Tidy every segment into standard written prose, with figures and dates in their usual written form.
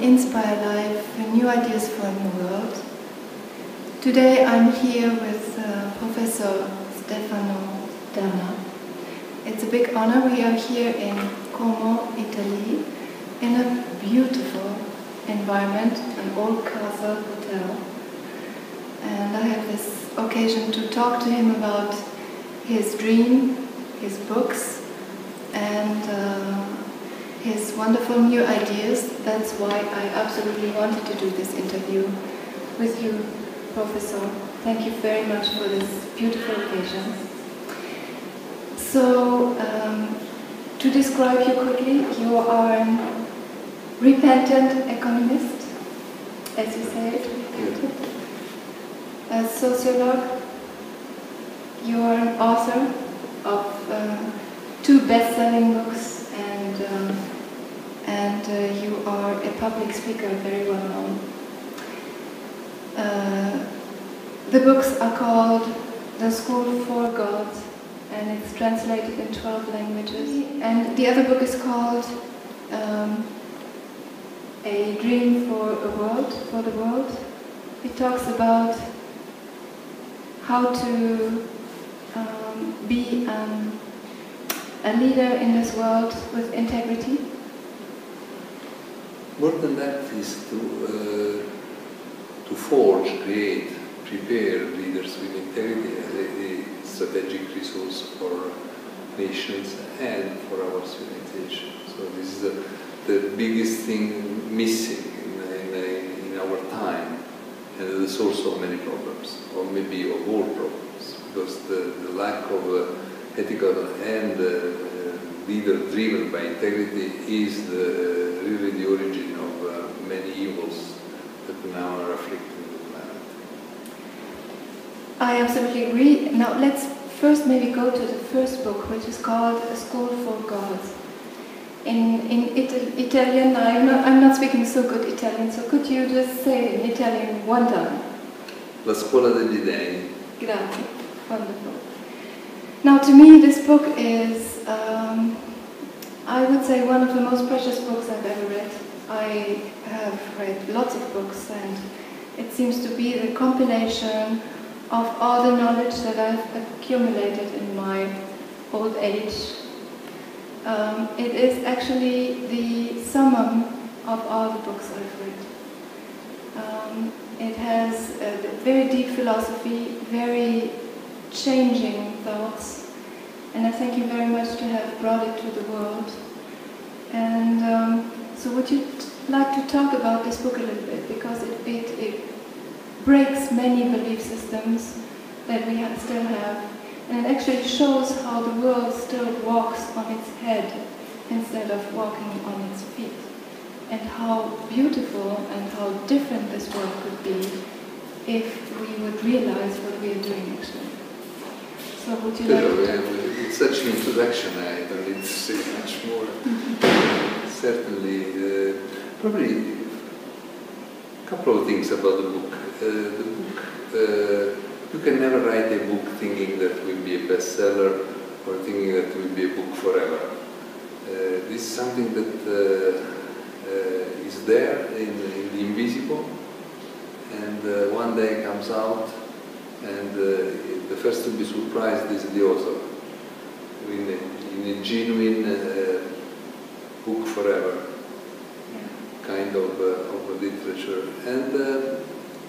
In-Spire-Life, New Ideas for a New World. Today I'm here with Professor Stefano. It's a big honor. We are here in Como, Italy, in a beautiful environment, an old castle hotel. And I have this occasion to talk to him about his dream, his books, and his wonderful new ideas. That's why I absolutely wanted to do this interview with you, Professor. Thank you very much for this beautiful occasion. So, to describe you quickly, you are a repentant economist, as you say, a sociologue. You are an author of 2 best-selling books, and you are a public speaker, very well known. The books are called The School for God, and it's translated in 12 languages. And the other book is called A Dream for the World. It talks about how to be a leader in this world with integrity. More than that is to forge, create, prepare leaders with integrity as a strategic resource for nations and for our civilization. So this is the biggest thing missing in our time, and the source of many problems, or maybe of all problems, because the lack of ethical and leader driven by integrity is really the origin of many evils that now are afflicting the planet. I absolutely agree. Now let's first maybe go to the first book, which is called A School for God. In Italian, I'm not speaking so good Italian, so could you just say in Italian one time? La scuola degli dei. Grazie. Wonderful. Now, to me, this book is, I would say, one of the most precious books I've ever read. I have read lots of books, and it seems to be the compilation of all the knowledge that I've accumulated in my old age. It is actually the summum of all the books I've read. It has a very deep philosophy, very changing thoughts, and I thank you very much to have brought it to the world. And so would you like to talk about this book a little bit, because it breaks many belief systems that we still have, and it actually shows how the world still walks on its head instead of walking on its feet, and how beautiful and how different this world could be if we would realize what we are doing actually. So would you like to... It's such an introduction, I don't need to say much more. Certainly, probably a couple of things about the book. You can never write a book thinking that will be a bestseller or thinking that will be a book forever. This is something that is there in the invisible, and one day comes out, and the first to be surprised is the author, in a genuine book forever kind of literature. And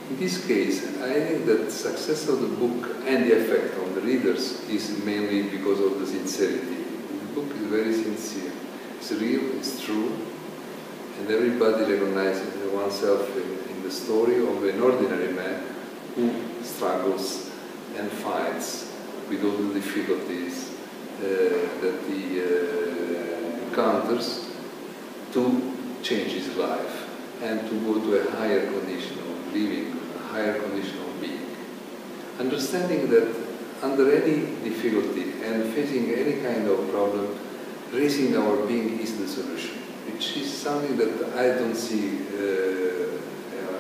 in this case, I think that the success of the book and the effect on the readers is mainly because of the sincerity. The book is very sincere. It's real, it's true, and everybody recognizes oneself in the story of an ordinary man who struggles and fights with all the difficulties that he encounters to change his life and to go to a higher condition of living, a higher condition of being. Understanding that under any difficulty and facing any kind of problem, raising our being is the solution, which is something that I don't see,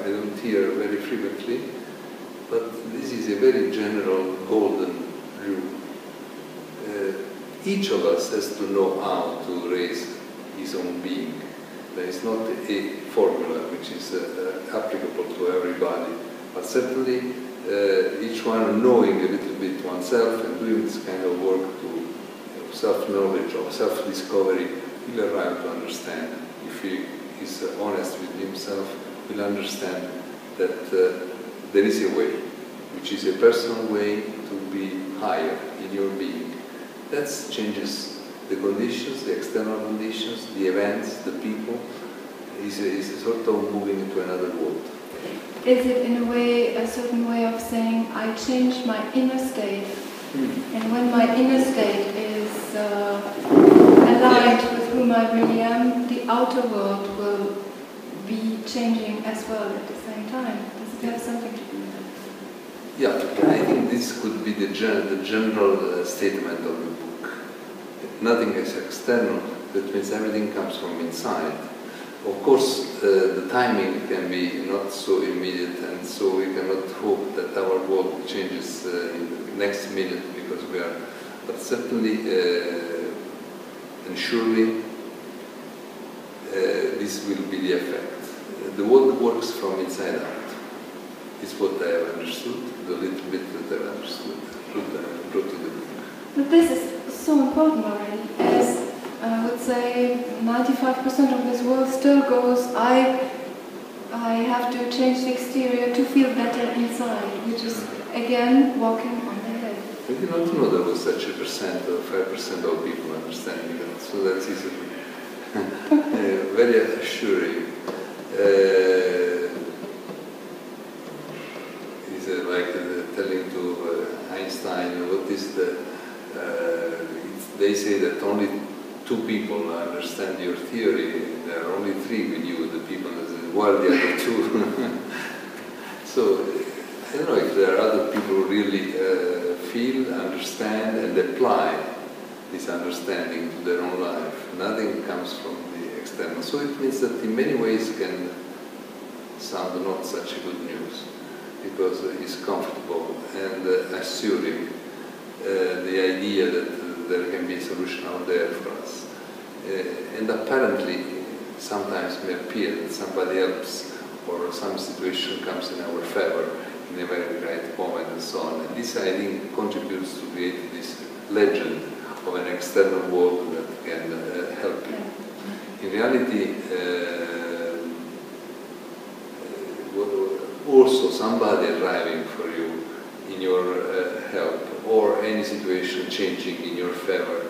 I don't hear very frequently, but this is a very general golden rule. Each of us has to know how to raise his own being. There is not a formula which is applicable to everybody, but certainly each one knowing a little bit oneself and doing this kind of work to self-knowledge or self-discovery will arrive to understand. If he is honest with himself, will understand that there is a way, which is a personal way to be higher in your being. That changes the conditions, the external conditions, the events, the people. Is a sort of moving into another world. Is it in a way, a certain way of saying, I change my inner state, and when my inner state is aligned with whom I really am, the outer world will be changing as well at the same time? Does it have something to do with that? Yeah, I think this could be the general statement of the book. Nothing is external, that means everything comes from inside. Of course, the timing can be not so immediate, and so we cannot hope that our world changes in the next minute because we are, but certainly and surely this will be the effect. The world works from inside out. It's what I have understood, the little bit that I have understood, brought to the book. But this is so important already, as I would say 95% of this world still goes, I have to change the exterior to feel better inside, which is again walking on the head. I did not know there was such a percent or 5% of people understanding that, so that's easily very assuring. It's like telling to Einstein what is the, they say that only 2 people understand your theory, there are only 3 with you, the people, while the other 2. So, I don't know if there are other people who really feel, understand and apply this understanding to their own life. Nothing comes from the external. So it means that in many ways can sound not such a good news, because it's comfortable and assuring the idea that there can be a solution out there for us. And apparently, sometimes may appear that somebody else or some situation comes in our favor in a very right moment and so on. And this, I think, contributes to create this legend of an external world that can help you. In reality, also somebody arriving for you in your help, or any situation changing in your favor,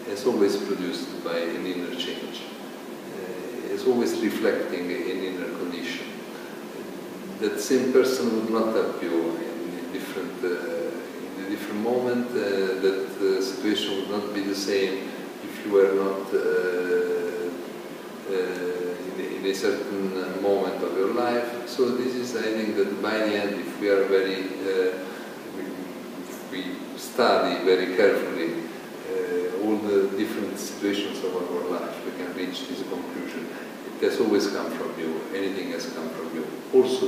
is always produced by an inner change. It's always reflecting an inner condition. That same person would not help you in a different moment. That situation would not be the same if you were not in a certain moment of your life. So this is, I think, that by the end, if we are very we study very carefully all the different situations of our life, we can reach this conclusion. It has always come from you, anything has come from you. Also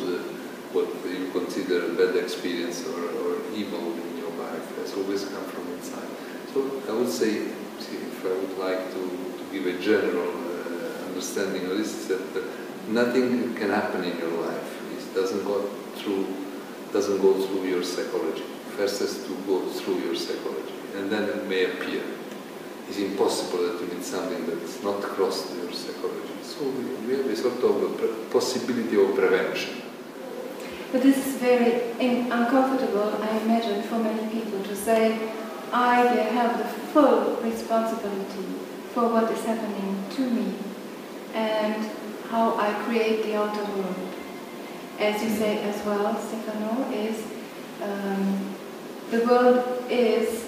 what you consider a bad experience or evil in your life has always come from inside. So I would say, if I would like to give a general understanding of this, that nothing can happen in your life. It doesn't go through your psychology. First has to go through your psychology, and then it may appear. It's impossible that you need something that's not crossed your psychology. So we have a sort of possibility of prevention. But this is very uncomfortable, I imagine, for many people to say, I have the full responsibility for what is happening to me and how I create the outer world. As you say as well, Stefano, is the world is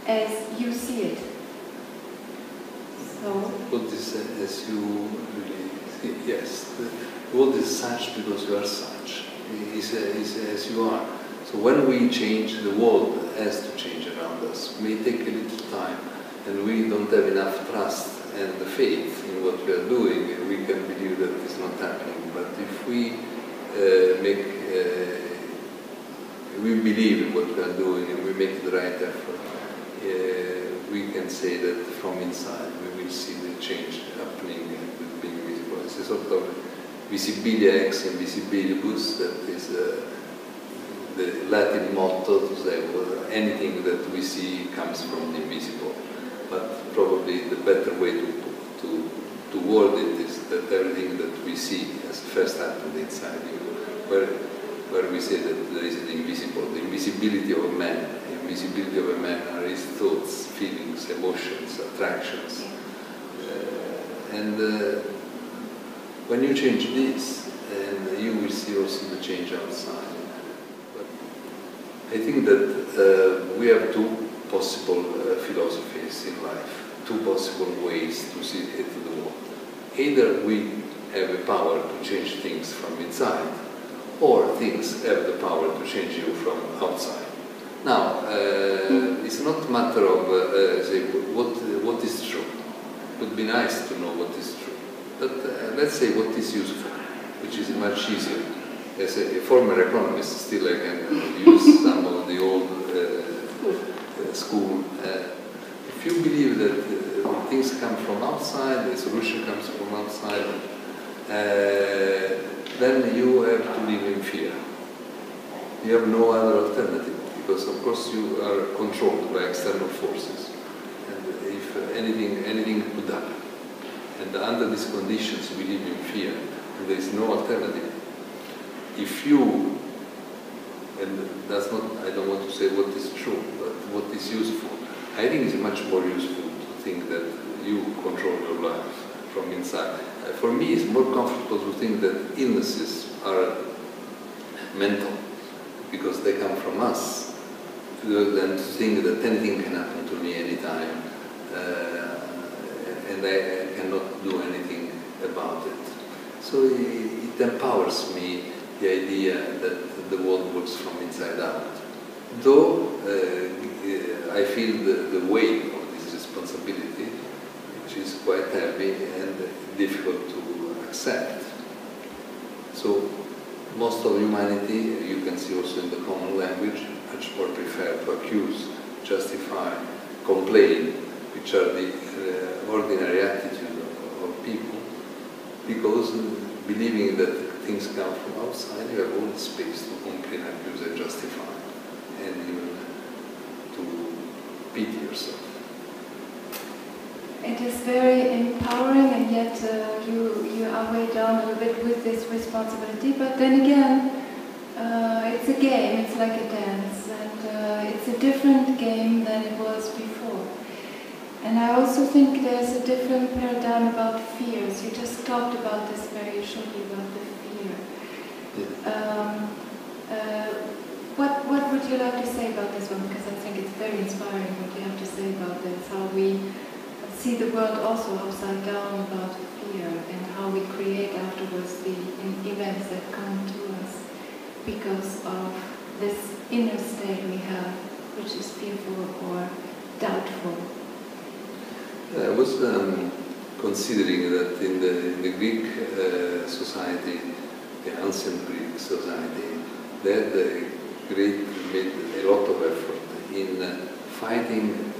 as you see it. So, what is as you really see? Yes, the world is such because you are such. It is as you are. So when we change, the world has to change around us. It may take a little time, and we don't have enough trust and faith in what we are doing. We can believe that it's not happening. But if we we believe in what we are doing and we make the right effort, we can say that from inside we will see the change happening and being visible. It's a sort of visibilia ex invisibilibus, that is the Latin motto to say, well, anything that we see comes from the invisible. But probably the better way to word it is that everything that we see has first happened inside you, where we say that there is the invisible, the invisibility of a man. The invisibility of a man are his thoughts, feelings, emotions, attractions. And when you change this, and you will see also the change outside. But I think that we have two possible philosophies in life, two possible ways to see into the world. Either we have the power to change things from inside, or things have the power to change you from outside. Now, it's not a matter of say what is true. It would be nice to know what is true, but let's say what is useful, which is much easier. As a former economist, still I can use some of the old school. If you believe that things come from outside, the solution comes from outside, then you have to live in fear. You have no other alternative, because of course you are controlled by external forces. And if anything could happen. And under these conditions we live in fear, and there is no alternative. If you, and that's not, I don't want to say what is true, but what is useful. I think it's much more useful to think that you control your life from inside. For me, it's more comfortable to think that illnesses are mental, because they come from us, than to think that anything can happen to me anytime, and I cannot do anything about it. So it empowers me, the idea that the world works from inside out. Though I feel the weight of this responsibility, which is quite heavy and difficult to accept. So most of humanity, you can see also in the common language, much more prefer to accuse, justify, complain, which are the ordinary attitude of people, because believing that things come from outside, you have all the space to complain, accuse, and justify, and even to pity yourself. It is very empowering, and yet you are weighed down a little bit with this responsibility. But then again, it's a game, it's like a dance, and it's a different game than it was before. And I also think there's a different paradigm about fears. You just talked about this very shortly, about the fear. Yeah. What would you like to say about this one? Because I think it's very inspiring what you have to say about this, how we see the world also upside down about fear, and how we create afterwards the events that come to us because of this inner state we have, which is fearful or doubtful. I was considering that in the Greek society, the ancient Greek society, they had made a lot of effort in fighting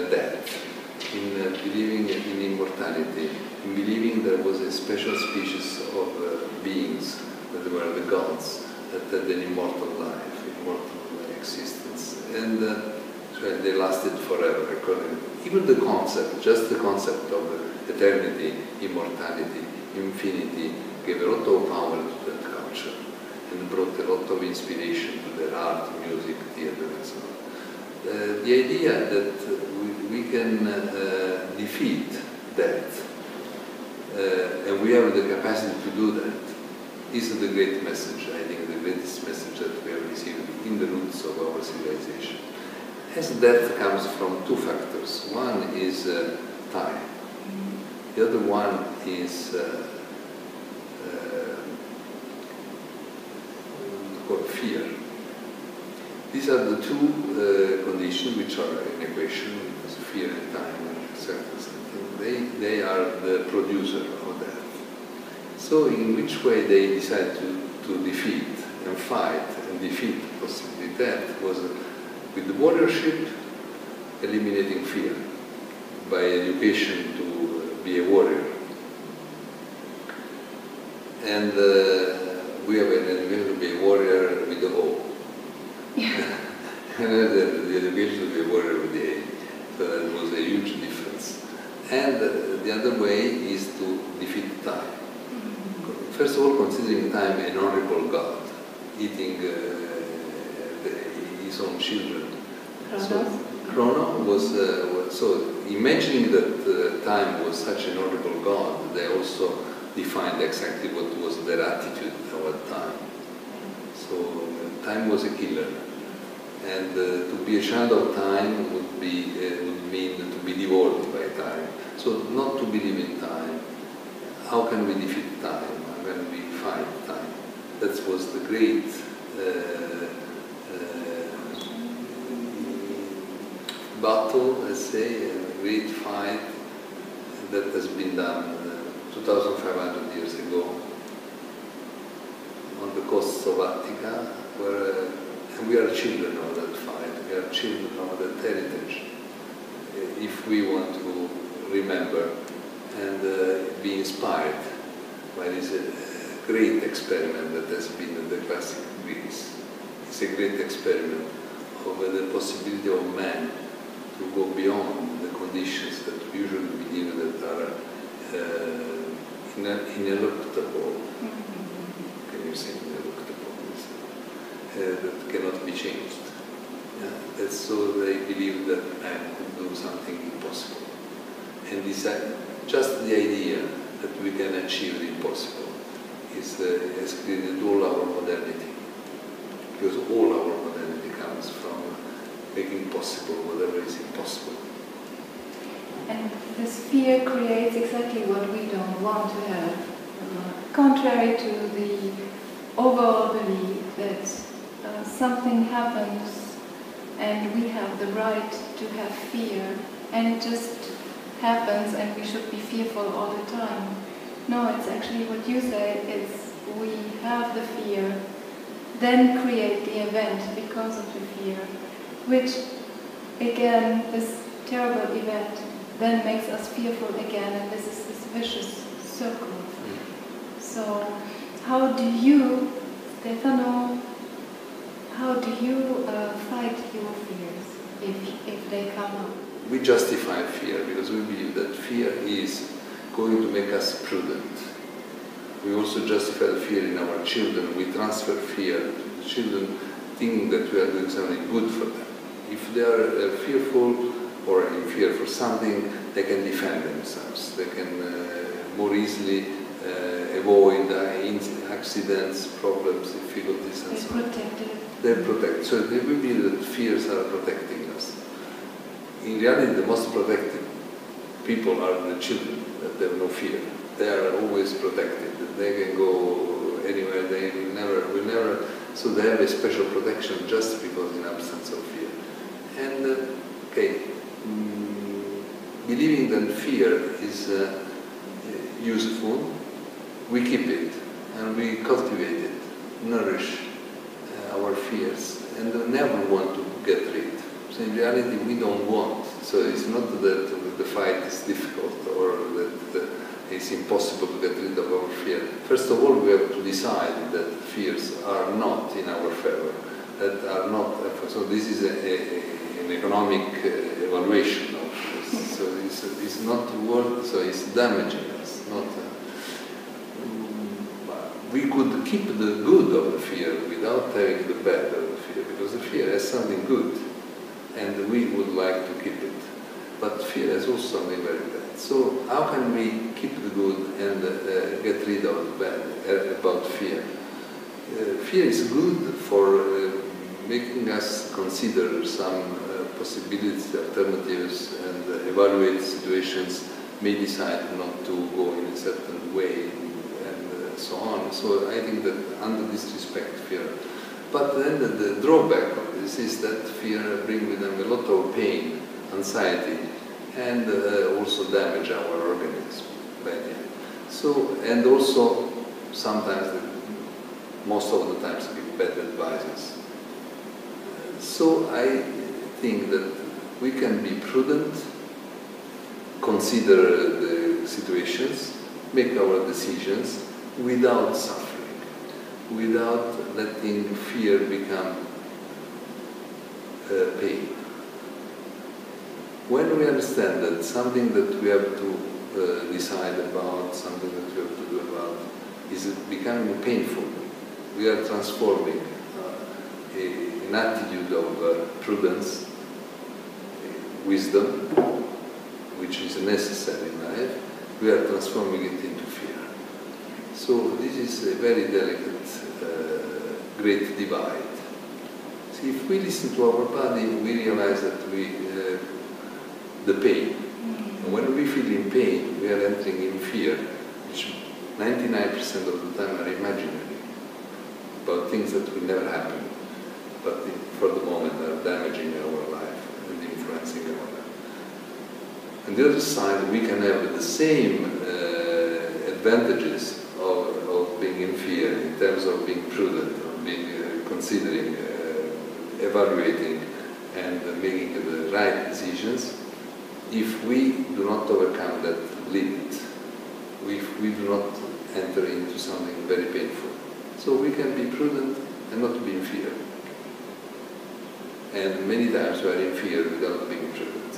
death, in believing in immortality, in believing there was a special species of beings, that were the gods, that had an immortal life, immortal existence, and they lasted forever. Even the concept, just the concept of eternity, immortality, infinity, gave a lot of power to that culture, and brought a lot of inspiration to their art, music, theater, and so on. The idea that we can defeat death, and we have the capacity to do that, is the great message, I think, the greatest message that we have received in the roots of our civilization. As death comes from two factors. One is time. The other one is called fear. These are the two conditions which are in equation, because fear and time are certain. They are the producer of death. So in which way they decide to defeat and fight and defeat possibly death was with the warriorship, eliminating fear by education to be a warrior. and we have an education to be a warrior with the O. Yeah. And the education to be a warrior with the A. So that was a huge difference. And the other way is to defeat time. First of all, considering time an honorable god, eating his own children. So Chrono was so imagining that time was such an honorable god. They also defined exactly what was their attitude toward time. So time was a killer, and to be a child of time would mean to be devoured by time. So not to believe in time. How can we defeat time? How can we fight time? That was the great battle, let's say, a great fight that has been done 2,500 years ago on the coasts of Attica, where and we are children of that fight, we are children of that heritage. If we want to remember and be inspired by this great experiment that has been in the classic Greece. It's a great experiment of the possibility of man to go beyond the conditions that we usually believe that are ineluctable. Can you say ineluctable? That cannot be changed. Yeah. That's so they believe that man could do something impossible. And this, just the idea that we can achieve the impossible has created all our modernity. Because all our modernity comes from making possible whatever is impossible. And this fear creates exactly what we don't want to have. Contrary to the overall belief that something happens and we have the right to have fear, and it just happens and we should be fearful all the time. No, it's actually what you say, is we have the fear, then create the event because of the fear, which again, this terrible event then makes us fearful again, and this is this vicious circle. So how do you, Stefano, how do you fight your fears if they come up? We justify fear because we believe that fear is going to make us prudent. We also justify the fear in our children. We transfer fear to the children, thinking that we are doing something good for them. If they are fearful or in fear for something, they can defend themselves. They can more easily avoid accidents, problems, difficulties, and so on. They're protected. They're protected. So they will be that fears are protecting us. In reality, the most protected people are the children, that they have no fear. They are always protected. They can go anywhere, they will never, so they have a special protection just because in absence of fear. And, believing that fear is useful, we keep it and we cultivate it, nourish our fears, and never want to get rid. So in reality, we don't want. So it's not that the fight is difficult or that it's impossible to get rid of our fear. First of all, we have to decide that fears are not in our favor, that are not. So this is an economic evaluation of this. So it's not worth. So it's damaging us. Not. We could keep the good of the fear without having the bad of the fear, because the fear has something good, and we would like to keep it. But fear has also something very bad. So how can we keep the good and get rid of the bad about fear? Fear is good for making us consider some possibilities, alternatives, and evaluate situations, may decide not to go in a certain way, so on. So I think that under this respect, fear. But then the drawback of this is that fear brings with them a lot of pain, anxiety, and also damage our organism by the end. So, and also sometimes, most of the times, give bad advices. So I think that we can be prudent, consider the situations, make our decisions, without suffering, without letting fear become pain. When we understand that something that we have to decide about, something that we have to do about, is becoming painful, we are transforming an attitude of prudence, wisdom, which is necessary in life, we are transforming it into fear. So this is a very delicate, great divide. See, if we listen to our body, we realize that the pain. And when we feel in pain, we are entering in fear, which 99% of the time are imaginary, about things that will never happen, but for the moment are damaging our life and influencing our life. On the other side, we can have the same advantages of being in fear in terms of being prudent, of being considering, evaluating, and making the right decisions, if we do not overcome that limit, if we do not enter into something very painful. So we can be prudent and not be in fear. And many times we are in fear without being prudent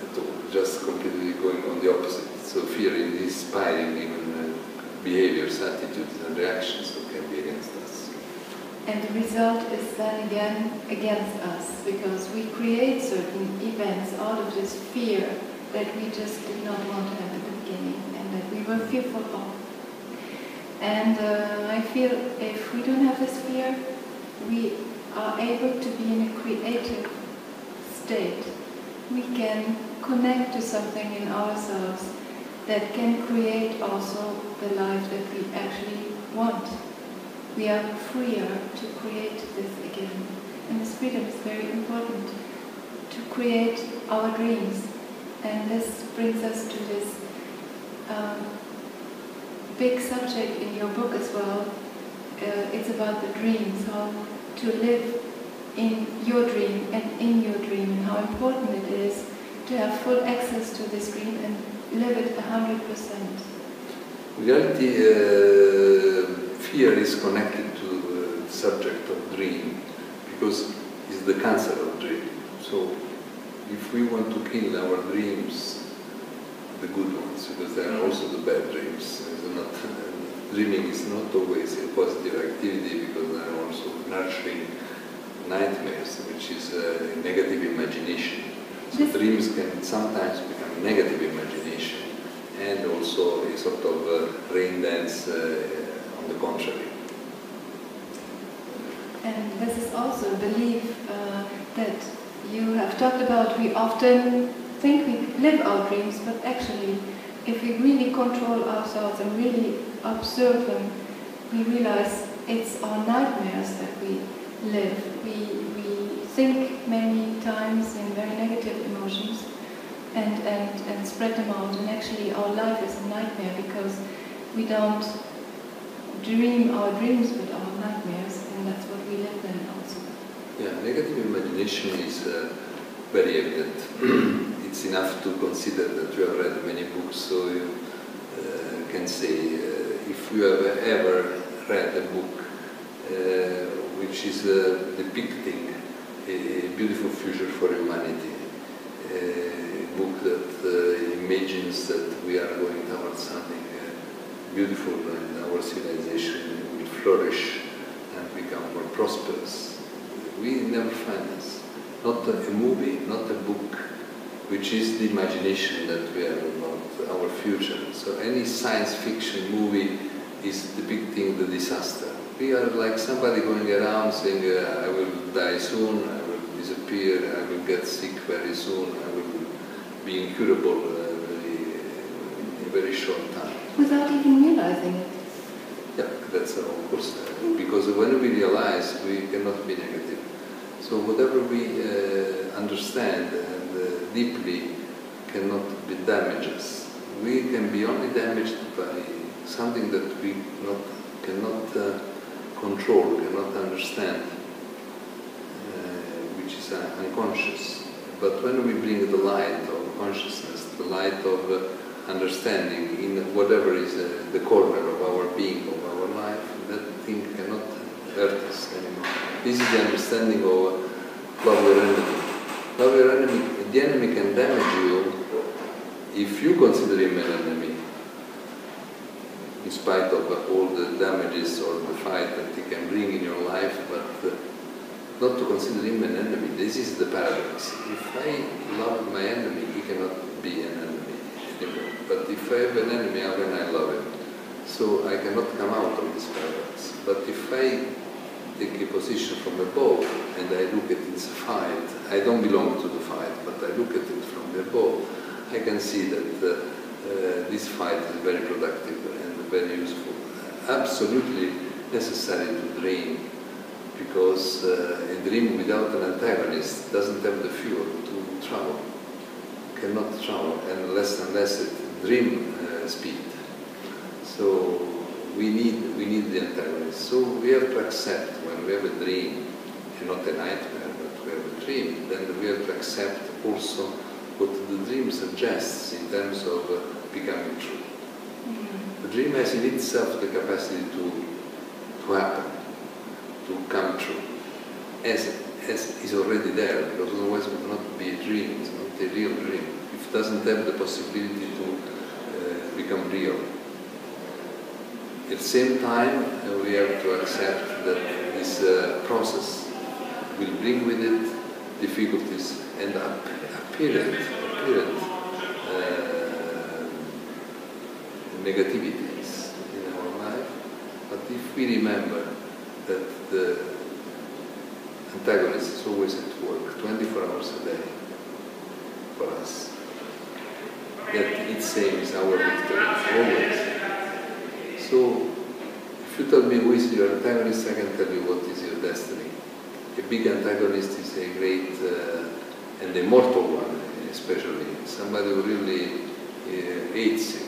at all, just completely going on the opposite. So fear is inspiring even behaviors, attitudes and reactions that can be against us. And the result is then again against us, because we create certain events out of this fear that we just did not want to have at the beginning and that we were fearful of. And I feel if we don't have this fear, we are able to be in a creative state. We can connect to something in ourselves that can create also the life that we actually want. We are freer to create this again. And this freedom is very important, to create our dreams. And this brings us to this big subject in your book as well. It's about the dreams, how to live in your dream and in your dream, and how important it is to have full access to this dream and live it 100%. In reality, fear is connected to the subject of dream because it's the cancer of dream. So if we want to kill our dreams, the good ones, because there are also the bad dreams. Dreaming is not always a positive activity, because there are also nurturing nightmares, which is a negative imagination. So dreams can sometimes become negative imagination and also a sort of rain dance on the contrary. And this is also a belief that you have talked about. We often think we live our dreams, but actually, if we really control ourselves and really observe them, we realize it's our nightmares that we live. We think many times in very negative emotions and spread them out, and actually our life is a nightmare because we don't dream our dreams but our nightmares, and that's what we live in also. Yeah, negative imagination is very evident. It's enough to consider that you have read many books, so you can say, if you have ever read a book which is depicting a beautiful future for humanity, a book that imagines that we are going towards something beautiful and our civilization will flourish and become more prosperous, we never find this. Not a movie, not a book, which is the imagination that we have about our future. So any science fiction movie is depicting the disaster. We are like somebody going around saying, I will die soon, I will disappear, I will get sick very soon, I will be incurable in a very short time. Without even realizing it. Yeah, that's of course, because when we realize, we cannot be negative. So whatever we understand and deeply cannot damage us. We can be only damaged by something that we cannot control, cannot understand, which is unconscious. But when we bring the light of consciousness, the light of understanding in whatever is the corner of our being, of our life, that thing cannot hurt us anymore. This is the understanding of love your enemy. Love your enemy. The enemy can damage you if you consider him an enemy, in spite of all the damages or the fight that he can bring in your life, but not to consider him an enemy. This is the paradox. If I love my enemy, he cannot be an enemy anymore. But if I have an enemy, how can I love him? So I cannot come out of this paradox. But if I take a position from above and I look at this fight, I don't belong to the fight, but I look at it from above, I can see that this fight is very productive and very useful. Absolutely necessary to dream, because a dream without an antagonist doesn't have the fuel to travel, cannot travel unless it dream speed. So we need the antagonist. So we have to accept when we have a dream, and not a nightmare, but we have a dream, then we have to accept also what the dream suggests in terms of becoming true. The dream has in itself the capacity to happen, to come true, as is already there, because otherwise it would not be a dream, it's not a real dream. It doesn't have the possibility to become real. At the same time, we have to accept that this process will bring with it difficulties and apparent negativities in our life. But if we remember that the antagonist is always at work, 24 hours a day, for us, that its aim is our victory, always. So, if you tell me who is your antagonist, I can tell you what is your destiny. A big antagonist is a great and immortal one, especially. Somebody who really hates you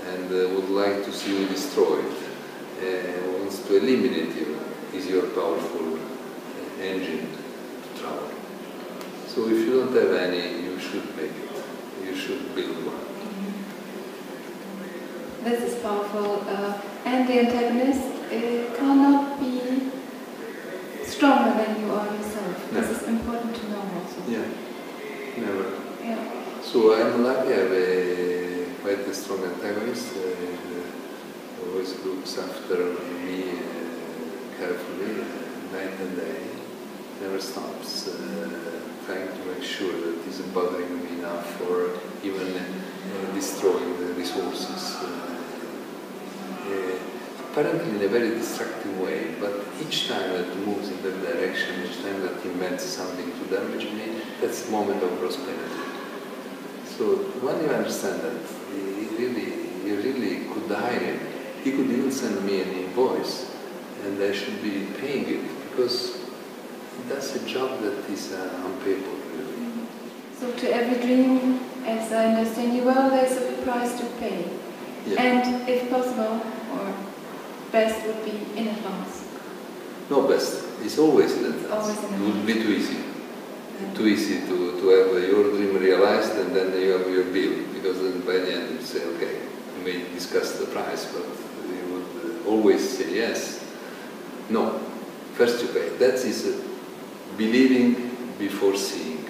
and would like to see you destroyed, wants to eliminate you, is your powerful engine to travel. So if you don't have any, you should make it. You should build one. This is powerful, and the antagonist cannot be stronger than you are yourself. No. This is important to know also. Yeah, never. Yeah. So I'm lucky, I have quite a strong antagonist, always looks after me carefully, night and day, never stops, trying to make sure that it isn't bothering me enough or even destroying the resources. Apparently in a very destructive way, but each time that it moves in that direction, each time that he invents something to damage me, that's a moment of prosperity. So when you understand that, you really could hire him. He could even send me an invoice, and I should be paying it, because he does a job that is unpayable, really. So to every dream, as I understand you well, there's a price to pay. Yeah. And if possible, or best would be in advance. No best, it's always in advance. Always in advance. It would be too easy. Too easy to have your dream realized and then you have your bill, because then by the end you say, okay, you may discuss the price, but you would always say yes. No, first you pay. That is believing before seeing.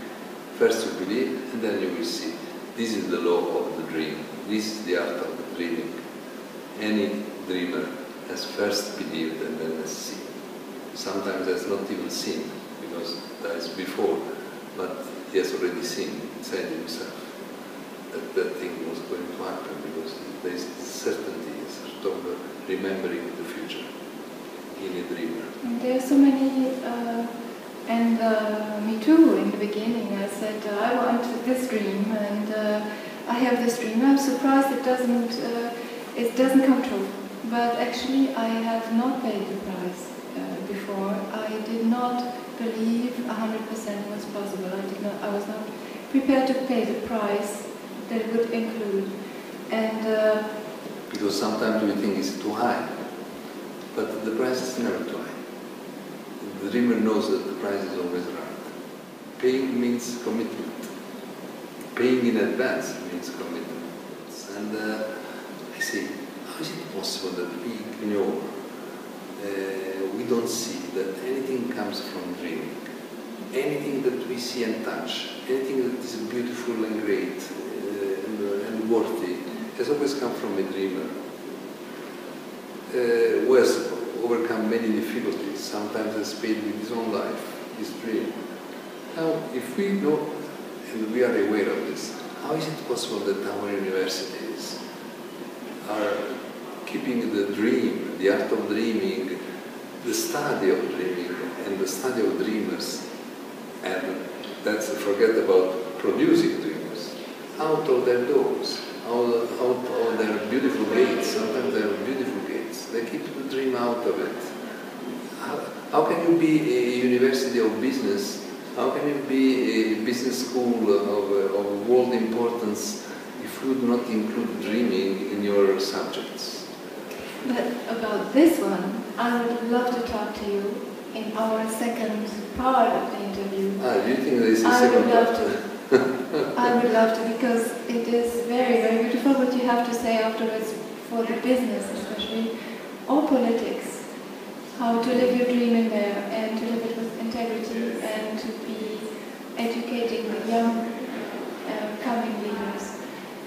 First you believe and then you will see. This is the law of the dream. This is the art of the dreaming. Any dreamer has first believed and then has seen. Sometimes has not even seen, because that is before, but he has already seen inside himself that that thing was going to happen, because there is certainty, sort of remembering the future in a dreamer. And there are so many, and me too, in the beginning I said, I want this dream, and I have this dream. I'm surprised it doesn't come true. But actually I have not paid the price before. I did not believe 100% was possible. I was not prepared to pay the price that it would include. And because sometimes we think it's too high, but the price is never too high. The dreamer knows that the price is always right. Paying means commitment. Paying in advance means commitment. thoughts. And I say, how is it possible that we ignore, we don't see that anything comes from dreaming? Anything that we see and touch, anything that is beautiful and great and worthy, has always come from a dreamer who has overcome many difficulties, sometimes has paid with his own life, his dream. Now, if we know and we are aware of this, how is it possible that our universities are keeping the dream, the art of dreaming, the study of dreaming, and the study of dreamers, and let's forget about producing dreamers, out of their doors, out of their beautiful gates? Sometimes they are beautiful gates. They keep the dream out of it. How can you be a university of business? How can you be a business school of world importance if you do not include dreaming in your subjects? But about this one, I would love to talk to you in our second part of the interview. Do you think there is a second part? I would love to, because it is very, very beautiful what you have to say afterwards for the business especially, or politics. How to live your dream in there and to live it with integrity and to be educating the young coming leaders.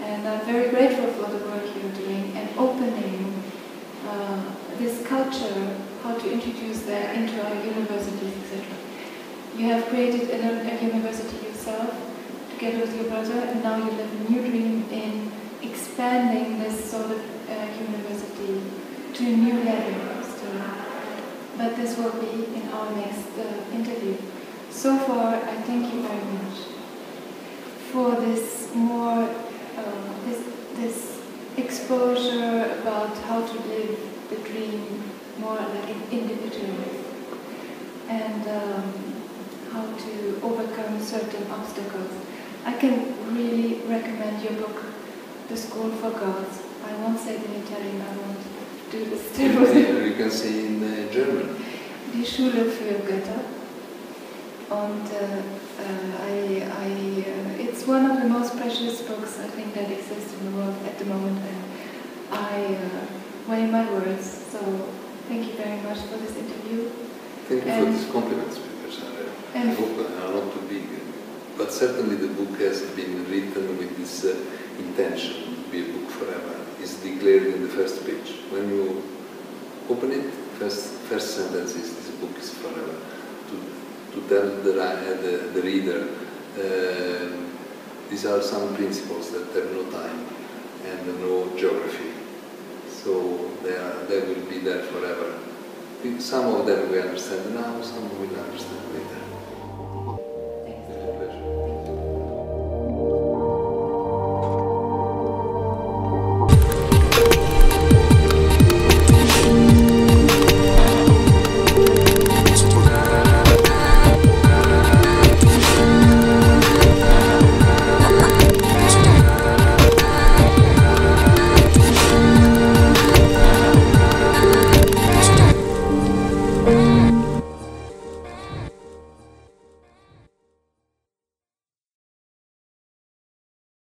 And I'm very grateful for the work you're doing and opening this culture, how to introduce that into our universities, etc. You have created a university yourself together with your brother, and now you live a new dream in expanding this sort of university to a new level still. But this will be in our next interview. So far, I thank you very much for this more, this exposure about how to live the dream more like an individual, and how to overcome certain obstacles. I can really recommend your book, The School for Gods. I won't say it in Italian, I won't do this too. You can say in German. Die Schule für Götter. And it's one of the most precious books I think that exists in the world at the moment, and I weigh my words. So thank you very much for this interview. Thank you for these compliments, because I hope they are not too big. But certainly the book has been written with this intention to be a book forever. It's declared in the first page. When you open it, first sentence is this book is forever. To tell the reader, these are some principles that have no time and no geography. So they will be there forever. Some of them we understand now, some we will understand later.